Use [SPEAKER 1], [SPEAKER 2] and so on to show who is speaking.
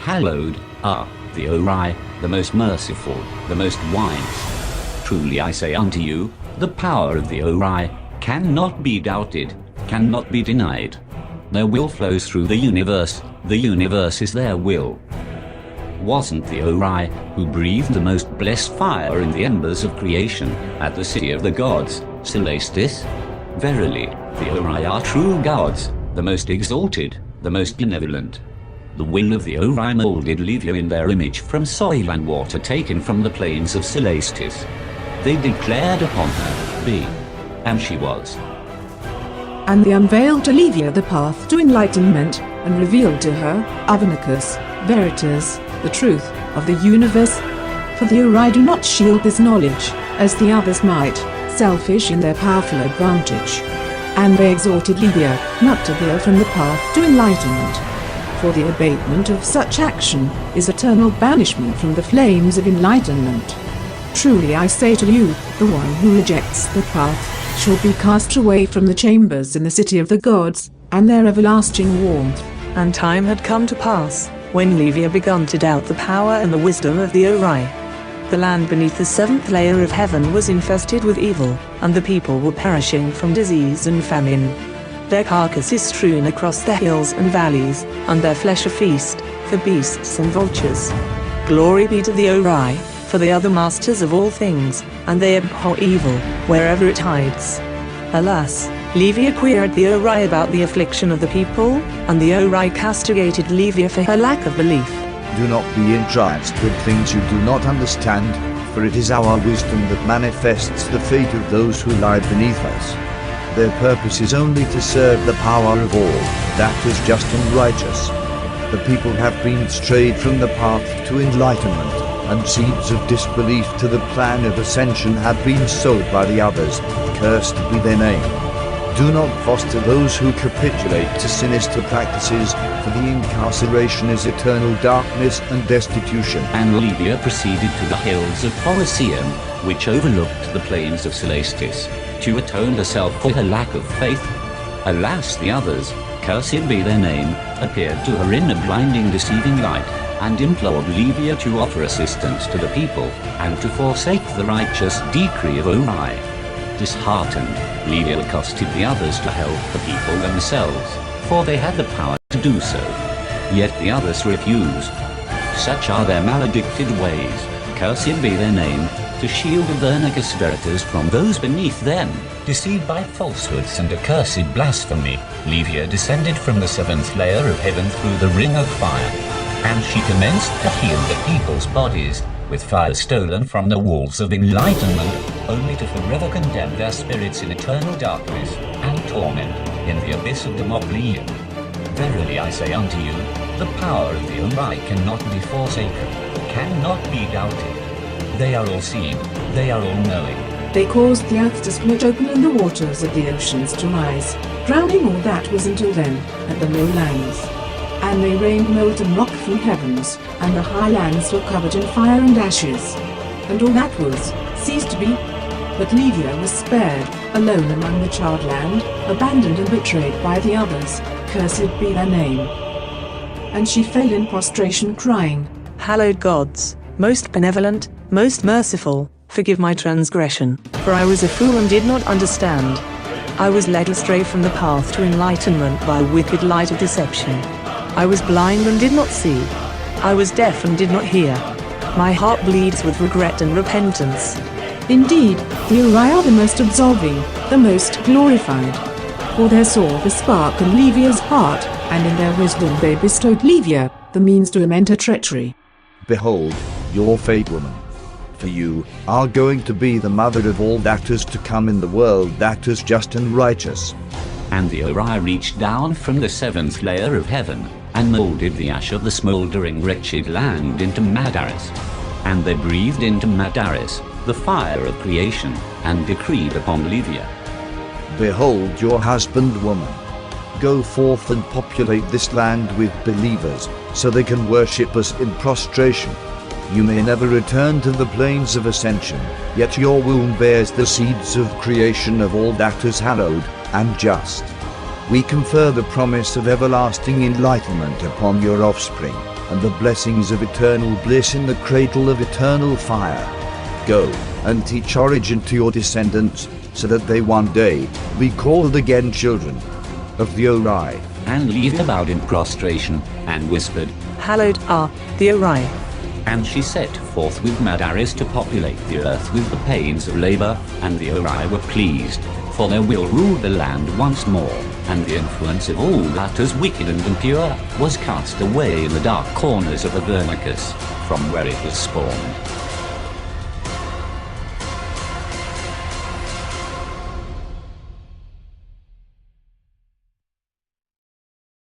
[SPEAKER 1] Hallowed are the Ori, the most merciful, the most wise. Truly I say unto you, the power of the Ori cannot be doubted, cannot be denied. Their will flows through the universe is their will. Wasn't the Ori who breathed the most blessed fire in the embers of creation at the city of the gods, Celestis? Verily, the Ori are true gods, the most exalted, the most benevolent. The will of the Ori molded Laevia in their image from soil and water taken from the plains of Celestis. They declared upon her, be, and she was.
[SPEAKER 2] And they unveiled to Laevia the path to enlightenment, and revealed to her, Unicus, Veritas, the truth of the universe. For the Ori do not shield this knowledge, as the others might, selfish in their powerful advantage. And they exhorted Laevia not to veer from the path to enlightenment. For the abatement of such action is eternal banishment from the flames of enlightenment. Truly I say to you, the one who rejects the path shall be cast away from the chambers in the city of the gods, and their everlasting warmth.
[SPEAKER 3] And time had come to pass, when Laevia begun to doubt the power and the wisdom of the Ori. The land beneath the seventh layer of heaven was infested with evil, and the people were perishing from disease and famine. Their carcasses strewn across the hills and valleys, and their flesh a feast for beasts and vultures. Glory be to the Ori, for they are the masters of all things, and they abhor evil wherever it hides. Alas, Laevia queried the Ori about the affliction of the people, and the Ori castigated Laevia for her lack of belief.
[SPEAKER 4] Do not be entranced with things you do not understand, for it is our wisdom that manifests the fate of those who lie beneath us. Their purpose is only to serve the power of all that is just and righteous. The people have been strayed from the path to enlightenment, and seeds of disbelief to the plan of ascension have been sowed by the others. Cursed be their name. Do not foster those who capitulate to sinister practices, for the incarceration is eternal darkness and destitution.
[SPEAKER 1] And Laevia proceeded to the hills of Colosseum, which overlooked the plains of Celestis, to atone herself for her lack of faith. Alas, the others, cursed be their name, appeared to her in a blinding deceiving light, and implored Laevia to offer assistance to the people, and to forsake the righteous decree of Ori. Disheartened, Laevia accosted the others to help the people themselves, for they had the power to do so. Yet the others refused. Such are their maledicted ways, cursed be their name, to shield Unicus Veritas from those beneath them. Deceived by falsehoods and accursed blasphemy, Laevia descended from the seventh layer of heaven through the ring of fire, and she commenced to heal the people's bodies with fire stolen from the walls of enlightenment, only to forever condemn their spirits in eternal darkness and torment in the abyss of Democleon. Verily I say unto you, the power of the Ori cannot be forsaken, cannot be doubted. They are all seeing, they are all knowing.
[SPEAKER 2] They caused the earth to split open and the waters of the oceans to rise, drowning all that was until then at the lowlands. And they rained molten rock from heavens, and the highlands were covered in fire and ashes. And all that was ceased to be. But Laevia was spared, alone among the charred land, abandoned and betrayed by the others, cursed be their name. And she fell in prostration crying,
[SPEAKER 3] Hallowed gods, most benevolent, most merciful, forgive my transgression, for I was a fool and did not understand. I was led astray from the path to enlightenment by wicked light of deception. I was blind and did not see. I was deaf and did not hear. My heart bleeds with regret and repentance.
[SPEAKER 2] Indeed, the Ori are the most absolving, the most glorified. For they saw the spark in Laevia's heart, and in their wisdom they bestowed Laevia the means to amend her treachery.
[SPEAKER 4] Behold, your fate, woman. For you are going to be the mother of all that is to come in the world that is just and righteous.
[SPEAKER 1] And the Ori reached down from the seventh layer of heaven, and molded the ash of the smouldering wretched land into Madaris. And they breathed into Madaris the fire of creation, and decreed upon Laevia.
[SPEAKER 4] Behold your husband, woman. Go forth and populate this land with believers, so they can worship us in prostration. You may never return to the plains of ascension, yet your womb bears the seeds of creation of all that is hallowed and just. We confer the promise of everlasting enlightenment upon your offspring, and the blessings of eternal bliss in the cradle of eternal fire. Go, and teach origin to your descendants, so that they one day be called again children of the Ori.
[SPEAKER 1] And Laevia bowed in prostration, and whispered,
[SPEAKER 3] Hallowed are the Ori.
[SPEAKER 1] and she set forth with Madaris to populate the earth with the pains of labor, and the Ori were pleased, for their will ruled the land once more, and the influence of all that is wicked and impure was cast away in the dark corners of Avernicus, from where it was spawned.